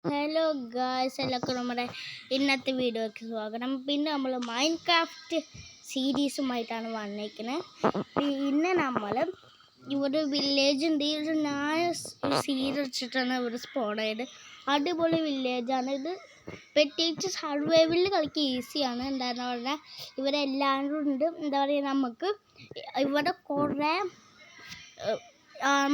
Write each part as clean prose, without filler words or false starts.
Hello guys, എല്ലാവർക്കും നമ്മുടെ ഇന്നത്തെ വീഡിയോയ്ക്ക് സ്വാഗതം. പിന്നെ നമ്മൾ മൈൻക്രാഫ്റ്റ് സീരീസുമായിട്ടാണ് വന്നിരിക്കുന്നത്. പിന്നെ നമ്മൾ ഇവിടെ വില്ലേജ് ഉണ്ട്. ഒരു സീഡ് വെച്ചിട്ടാണ് ഇവിടെ സ്പോൺ ആയത്. അടിപൊളി വില്ലേജാണ് ഇത്. പ്രത്യേകിച്ച് സർവൈവലിൽ കളിക്കുക ഈസിയാണ്. എന്താണെന്ന് പറഞ്ഞാൽ ഇവരെല്ലാവരും ഉണ്ട്. എന്താ പറയുക, നമുക്ക് ഇവിടെ കുറേ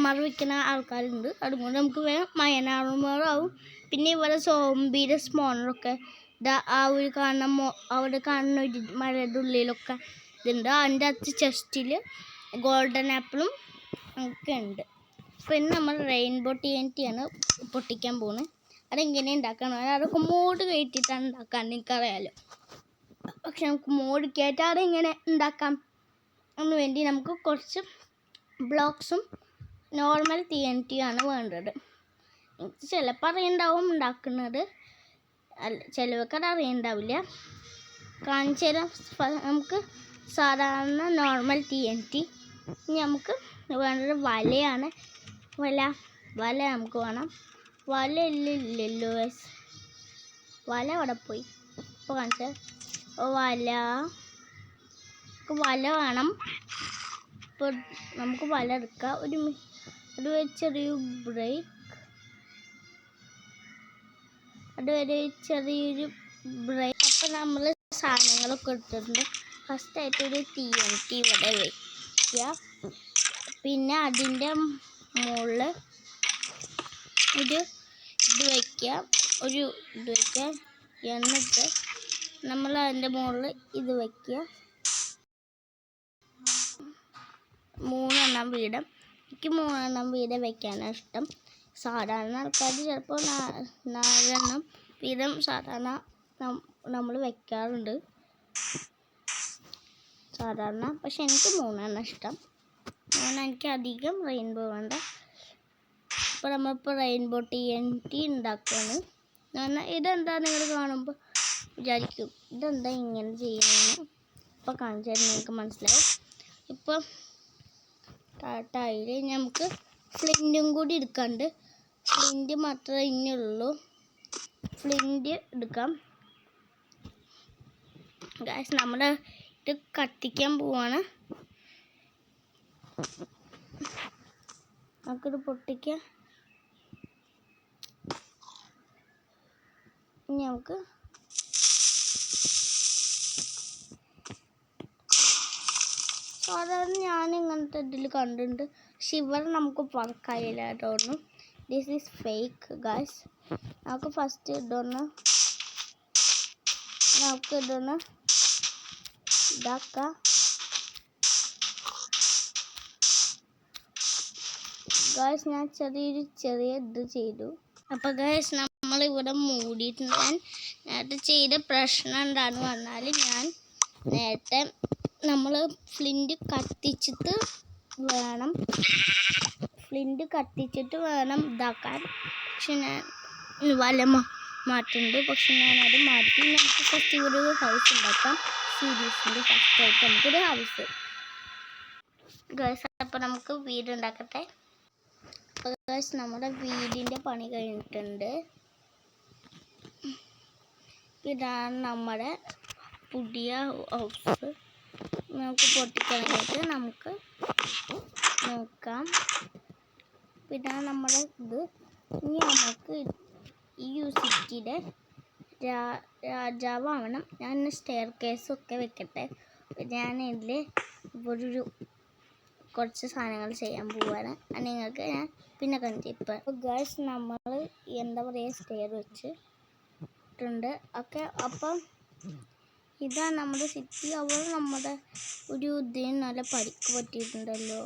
മറിവിക്കുന്ന ആൾക്കാരുണ്ട്. അതുകൊണ്ട് നമുക്ക് വേഗം മയനാറുമാറാവും. പിന്നെ ഇവിടെ സോംബിയുടെ സ്പോണറൊക്കെ ആ ഒരു അവിടെ കാണുന്ന ഒരു മഴയുടെ ഉള്ളിലൊക്കെ ഇതുണ്ട്. അതിൻ്റെ അകത്ത് ചെസ്റ്റിൽ ഗോൾഡൻ ആപ്പിളും ഒക്കെ ഉണ്ട്. പിന്നെ നമ്മൾ റെയിൻബോ TNT ആണ് പൊട്ടിക്കാൻ പോകുന്നത്. അതെങ്ങനെ ഉണ്ടാക്കണം, അതൊക്കെ മോഡ് കയറ്റിയിട്ടാണ് ഉണ്ടാക്കാൻ എനിക്കറിയാമല്ലോ. പക്ഷെ നമുക്ക് മോഡ് കയറ്റാതെ എങ്ങനെ ഉണ്ടാക്കാം എന്ന് വേണ്ടി നമുക്ക് കുറച്ച് ബ്ലോക്സും നോർമൽ TNT ആണ് വേണ്ടത്. ചിലപ്പോൾ അറിയുണ്ടാവും ഉണ്ടാക്കുന്നത്, ചിലവൊക്കെ അത് അറിയുണ്ടാവില്ല. കാണിച്ചു തരാം. നമുക്ക് സാധാരണ നോർമൽ TNT. ഇനി നമുക്ക് വേണ്ടത് വലയാണ്. വല നമുക്ക് വേണം. വല ഇല്ലല്ലോ, വല അവിടെ പോയി. ഇപ്പോൾ കാണിച്ചാൽ വല വേണം. ഇപ്പോൾ നമുക്ക് വല എടുക്കാം. ഒരു ചെറിയൊരു ബ്രേക്ക്, അപ്പോൾ നമ്മൾ സാധനങ്ങളൊക്കെ എടുത്തിട്ടുണ്ട്. ഫസ്റ്റായിട്ട് ഒരു TNT ഇവിടെ വയ്ക്കുക. പിന്നെ അതിൻ്റെ മുകളിൽ ഇത് വയ്ക്കുക. എന്നിട്ട് നമ്മൾ അതിൻ്റെ മുകളിൽ ഇത് വയ്ക്കുക. 3 എണ്ണം വീതം. എനിക്ക് 3 എണ്ണം വീതം വയ്ക്കാനാണ് ഇഷ്ടം. സാധാരണ ആൾക്കാർ ചിലപ്പോൾ 4 എണ്ണം വീതം സാധാരണ നമ്മൾ വയ്ക്കാറുണ്ട് സാധാരണ. പക്ഷെ എനിക്ക് 3 എണ്ണം ഇഷ്ടം. എനിക്ക് അധികം റെയിൻബോ വേണ്ട. ഇപ്പോൾ നമ്മളിപ്പോൾ റെയിൻബോ TNT ഉണ്ടാക്കുകയാണ്. ഇതെന്താ നിങ്ങൾ കാണുമ്പോൾ വിചാരിക്കും ഇതെന്താ ഇങ്ങനെ ചെയ്യുന്നതെന്ന്. ഇപ്പോൾ കാണിച്ചു തരുന്നത് നിങ്ങൾക്ക് മനസ്സിലാവും. ഇപ്പോൾ ടൈല് നമുക്ക് ഫ്ലിൻറ്റും കൂടി എടുക്കാണ്ട്. ഫ്ലിൻറ്റ് മാത്രമേ ഇനിയുള്ളൂ. ഫ്ലിൻറ്റ് എടുക്കാം ഗായ്സ്. നമ്മൾ ഇത് കത്തിക്കാൻ പോവാണ്. നമുക്കിത് പൊട്ടിക്കാം. ഇനി നമുക്ക് സാധാരണ ഞാൻ ഇങ്ങനത്തെ ഇതിൽ കണ്ടിട്ടുണ്ട്. പക്ഷെ ഇവിടെ നമുക്ക് പറക്കായില്ല തോന്നുന്നു. This is fake guys. നമുക്ക് ഫസ്റ്റ് ഇതൊന്ന് ഇതാക്കാം. ഗായ്സ് ഞാൻ ചെറിയ ഇത് ചെയ്തു. അപ്പോൾ ഗായ്സ് നമ്മളിവിടെ മൂടിയിട്ടുണ്ട്. ഞാൻ നേരത്തെ ചെയ്ത പ്രശ്നം എന്താണെന്ന് പറഞ്ഞാൽ, ഞാൻ നേരത്തെ നമ്മൾ ഫ്ലിൻറ്റ് കത്തിച്ചിട്ട് വേണം ഇതാക്കാൻ. പക്ഷെ ഞാൻ വല മാറ്റുന്നുണ്ട്. പക്ഷെ ഞാനത് മാറ്റി. നമുക്ക് ഫസ്റ്റ് ഇവിടെ ഒരു ഹൗസ് ഉണ്ടാക്കാം. സീരീസിൻ്റെ ഫസ്റ്റായിട്ട് നമുക്കൊരു ഹൗസ് ഗേൾസ്. അപ്പോൾ നമുക്ക് വീട് ഉണ്ടാക്കട്ടെ. അപ്പോൾ ഗേൾസ് നമ്മുടെ വീടിൻ്റെ പണി കഴിഞ്ഞിട്ടുണ്ട്. ഇതാണ് നമ്മുടെ പുതിയ ഹൗസ്. നമുക്ക് പൊട്ടിക്കണമെങ്കിൽ നമുക്ക് നോക്കാം. പിന്നെ നമ്മുടെ ഇത് ഇനി നമുക്ക് ഈ സിറ്റിയുടെ രാജാവാവണം. ഞാൻ സ്റ്റെയർ കേസൊക്കെ വെക്കട്ടെ. ഞാൻ ഇതിൽ കുറച്ച് സാധനങ്ങൾ ചെയ്യാൻ പോവാണ്. നിങ്ങൾക്ക് ഞാൻ പിന്നെ കണ്ടിപ്പോൾ. അപ്പോൾ ഗേൾസ് നമ്മൾ എന്താ പറയുക, സ്റ്റെയർ വെച്ചിട്ടുണ്ട് ഒക്കെ. അപ്പം ഇതാണ് നമ്മുടെ സിറ്റി. അവിടെ നമ്മുടെ ഒരു ഇതിന് നല്ല പരിക്ക് പറ്റിയിട്ടുണ്ടല്ലോ.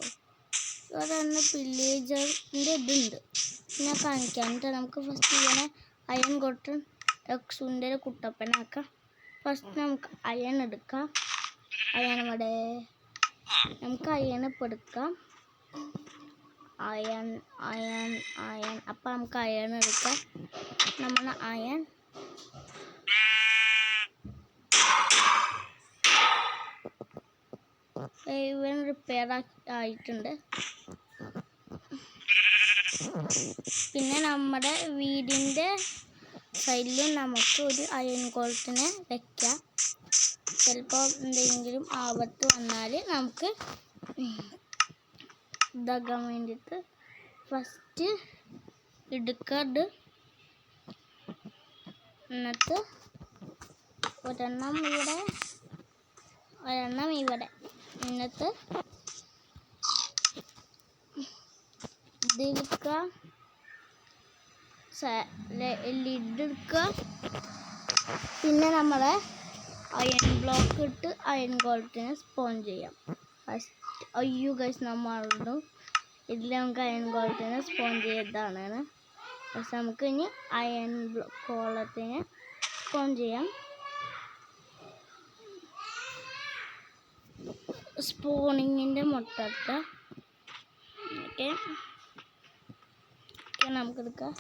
അതാണ് വില്ലേജറിൻ്റെ ഇതുണ്ട്. ഞാൻ കാണിക്കാനിട്ട് നമുക്ക് ഫസ്റ്റ് ഇങ്ങനെ അയൺ കൊട്ട് സുന്ദര കുട്ടപ്പനാക്കാം. ഫസ്റ്റ് നമുക്ക് അയൺ എടുക്കാം. നമുക്ക് അയൺ ഇപ്പോൾ എടുക്കാം. അയൺ. അപ്പം നമുക്ക് അയൺ എടുക്കാം. നമ്മൾ അയൺ ഇവൻ റിപ്പയർ ആയിട്ടുണ്ട്. പിന്നെ നമ്മുടെ വീടിൻ്റെ സൈഡിലും നമുക്ക് ഒരു അയൺ കോളത്തിനെ വെക്കാം. ചിലപ്പോൾ എന്തെങ്കിലും ആപത്ത് വന്നാൽ നമുക്ക് ഇതാക്കാൻ വേണ്ടിയിട്ട് ഫസ്റ്റ് എടുക്കാണ്ട് എന്നിട്ട് ഒരെണ്ണം ഇവിടെ എന്നിട്ട് ഇതെടുക്കുക, ലിഡ് എടുക്കുക, പിന്നെ നമ്മളെ അയൺ ബ്ലോക്ക് ഇട്ട് അയൺ കോളത്തിനെ സ്പോൺ ചെയ്യാം. അയ്യോ ഗൈസ് നമ്മളുടെ ഇതിൽ നമുക്ക് അയൺ കോളത്തിനെ സ്പോൺ ചെയ്തതാണ്. പക്ഷെ നമുക്ക് ഇനി അയൺ കോളത്തിനെ സ്പോൺ ചെയ്യാം. സ്പോണിങ്ങിൻ്റെ മുട്ടത്ത് ഓക്കെ നമുക്കെടുക്കാം.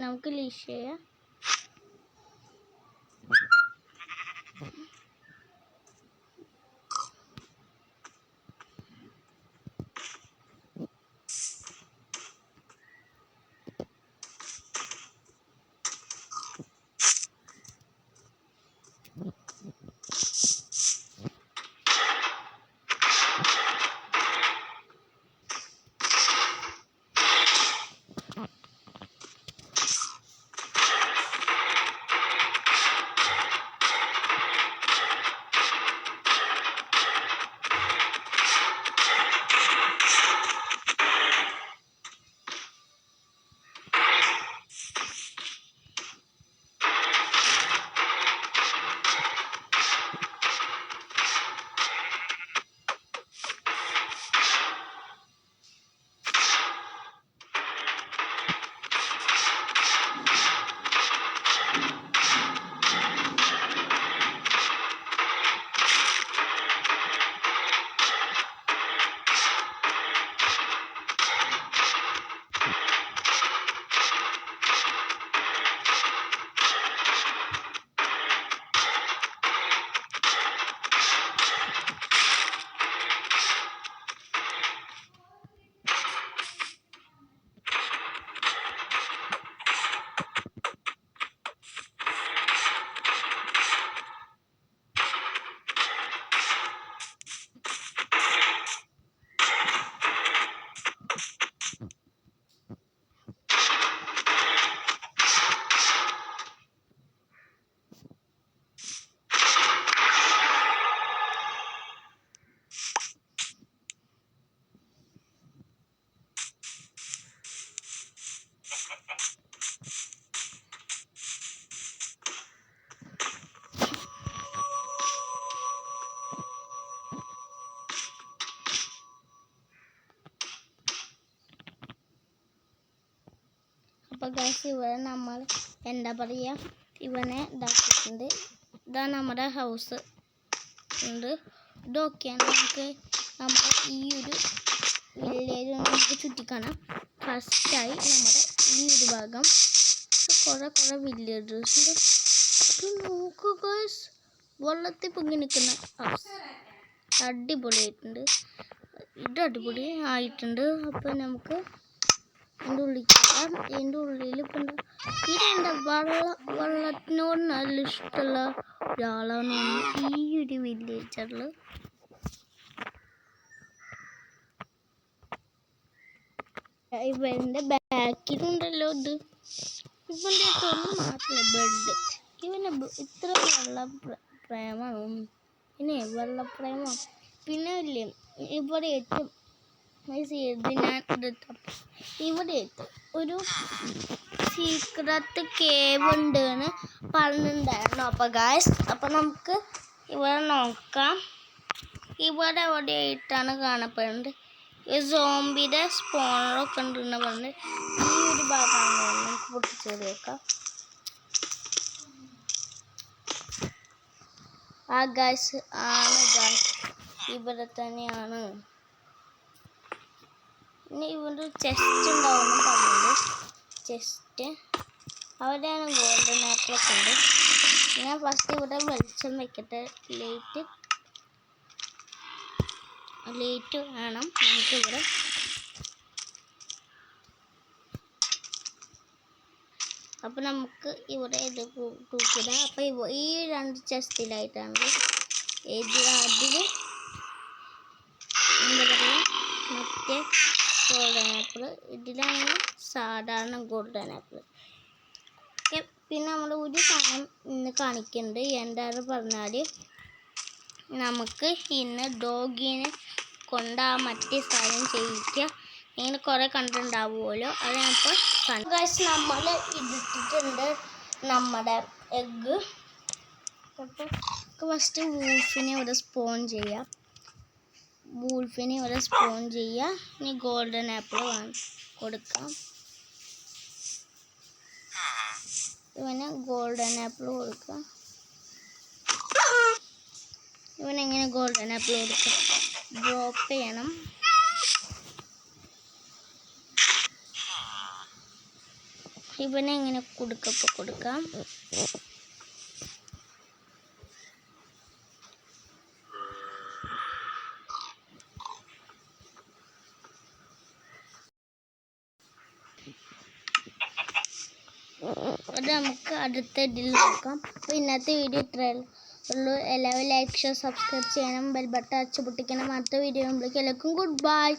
നമുക്ക് ലീഷ് ചെയ്യാം. അപ്പോൾ ഗൈസ് ഇവിടെ നമ്മൾ എന്താ പറയുക ഇവനെ ഇതാക്കിയിട്ടുണ്ട്. ഇതാണ് നമ്മുടെ ഹൗസ് ഉണ്ട്. ഇതൊക്കെയാണ് നമുക്ക് നമ്മുടെ ഈ ഒരു വില്ലേജ് നമുക്ക് ചുറ്റിക്കാണാം. ഫസ്റ്റായി നമ്മുടെ ഈ ഒരു ഭാഗം കുറേ വില്ലേജേഴ്സ് ഉണ്ട്. ഇത് നോക്കൂ ഗൈസ്, വെള്ളത്തിൽ പൊങ്ങി നിൽക്കുന്ന ഹൗസ് അടിപൊളിയായിട്ടുണ്ട്. ഇത് അടിപൊളി ആയിട്ടുണ്ട്. അപ്പോൾ നമുക്ക് ഇതിൻ്റെ ഉള്ളിൽ കയറാം. ഇതിൻ്റെ ഉള്ളിൽ ഇപ്പം ഇതെന്താ വെള്ളത്തിനോട് നല്ല ഇഷ്ടമുള്ള ഒരാളാണ് ഈ ഒരു വില്ലേജറിൽ. ഇവൻ്റെ ബാക്കിലുണ്ടല്ലോ ഇത് ഇവൻ്റെ തൊന്ന് മാത്രമല്ല ബെഡ്. ഇവന് ഇത്ര പ്രേമാണ്. പിന്നെ വെള്ളപ്രേമം. പിന്നെ ഇല്ലേ ഇവിടെ ഏറ്റവും ഇവിടെ ഒരു സീക്രട്ട് കേവ് ഉണ്ട് എന്ന് പറഞ്ഞിട്ടുണ്ടായിരുന്നു. അപ്പോൾ ഗായ്സ് അപ്പോൾ നമുക്ക് ഇവിടെ നോക്കാം. ഇവിടെ എവിടെയായിട്ടാണ് കാണപ്പെടുന്നത് ഈ സോംബിയുടെ സ്പോണറൊക്കെ ഉണ്ടെന്ന് പറഞ്ഞ് ഈ ഒരു ഭാഗമാണ് നമുക്ക് പൊട്ടിച്ചേറി വെക്കാം. ആ ഗായ്സ് ആണ് ഗായ്സ് ഇവിടെ തന്നെയാണ്. ഇനി ഇവിടെ ചെസ്റ്റ് ഉണ്ടാവുമെന്ന് പറഞ്ഞത്. ചെസ്റ്റ് അവിടെയാണ് ഗോൾഡൻ ആപ്പിളൊക്കെ ഉണ്ട്. ഞാൻ ഫസ്റ്റ് ഇവിടെ വെളിച്ചം വെക്കട്ടെ. ലൈറ്റ് വേണം നമുക്കിവിടെ. അപ്പോൾ നമുക്ക് ഇവിടെ ഇത് തൂക്കിടാം. അപ്പോൾ ഈ 2 ചെസ്റ്റിലായിട്ടാണ് ഇത് അതിൽ എന്താ പറയുക മറ്റേ ഗോൾഡൻ ആപ്പിൾ, ഇതിലാണ് സാധാരണ ഗോൾഡൻ ആപ്പിൾ. ഓക്കെ, പിന്നെ നമ്മൾ ഒരു സാധനം ഇന്ന് കാണിക്കുന്നുണ്ട്. എന്താണെന്ന് പറഞ്ഞാൽ നമുക്ക് ഇന്ന് ഡോഗിനെ കൊണ്ട് ആ മറ്റേ സാധനം ചെയ്യിക്കുക. ഇങ്ങനെ കുറേ കണ്ടിട്ടുണ്ടാവുമല്ലോ, അത് ഞാനിപ്പോൾ കണ്ടു. ഗൈസ്, നമ്മൾ ഇട്ടിട്ടുണ്ട് നമ്മുടെ എഗ്ഗ്. അപ്പോൾ ഫസ്റ്റ് വൂൾഫിനെ ഇവിടെ സ്പോൺ ചെയ്യുക. ഇനി ഗോൾഡൻ ആപ്പിൾ കൊടുക്കാം. ഇവന് ഗോൾഡൻ ആപ്പിൾ കൊടുക്കാം. ഇവനെങ്ങനെ ഗോൾഡൻ ആപ്പിൾ കൊടുക്കാം? ഡ്രോപ്പ് ചെയ്യണം. ഇവനെങ്ങനെ കൊടുക്കാം. അത് നമുക്ക് അടുത്ത ഇതിൽ നോക്കാം. അപ്പോൾ ഇന്നത്തെ വീഡിയോ ഇത്രയേ ഉള്ളൂ. എല്ലാവരും ലൈക്ക്, ഷെയർ, സബ്സ്ക്രൈബ് ചെയ്യണം, ബെൽ ബട്ടൺ അടിച്ചു പൊട്ടിക്കണം. അടുത്ത വീഡിയോ എല്ലാവർക്കും ഗുഡ് ബൈ.